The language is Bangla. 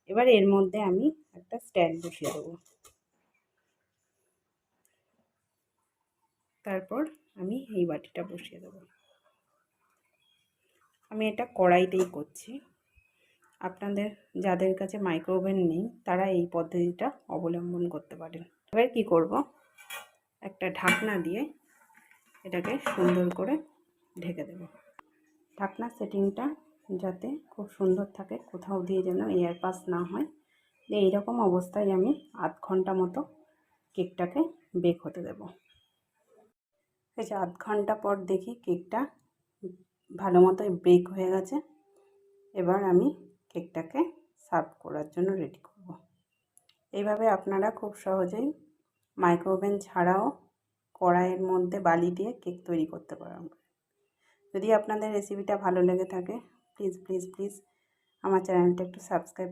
এবার এর মধ্যে আমি একটা স্ট্যান্ড বসিয়ে দেবো। তারপর আমি এই বাটিটা বসিয়ে দেবো। আমি এটা কড়াইতেই করছি। আপনাদের যাদের কাছে মাইক্রোওভেন নেই তারা এই পদ্ধতিটা অবলম্বন করতে পারেন। এবার কি করব, একটা ঢাকনা দিয়ে এটাকে সুন্দর করে ঢেকে দেব। ঢাকনার সেটিংটা যাতে খুব সুন্দর থাকে, কোথাও দিয়ে যেন এয়ার পাস না হয়। এইরকম অবস্থায় আমি আধ ঘন্টা মতো কেকটাকে বেক হতে দেব। এই যে আধ ঘন্টা পর দেখি কেকটা ভালো মতো বেক হয়ে গেছে। এবার আমি কেকটাকে সার্ভ করার জন্য রেডি করব। এইভাবে আপনারা খুব সহজেই মাইক্রোওভেন ছাড়াও কড়াইয়ের মধ্যে বালি দিয়ে কেক তৈরি করতে পারবেন। যদি আপনাদের রেসিপিটা ভালো লেগে থাকে প্লিজ আমার চ্যানেলটা একটু সাবস্ক্রাইব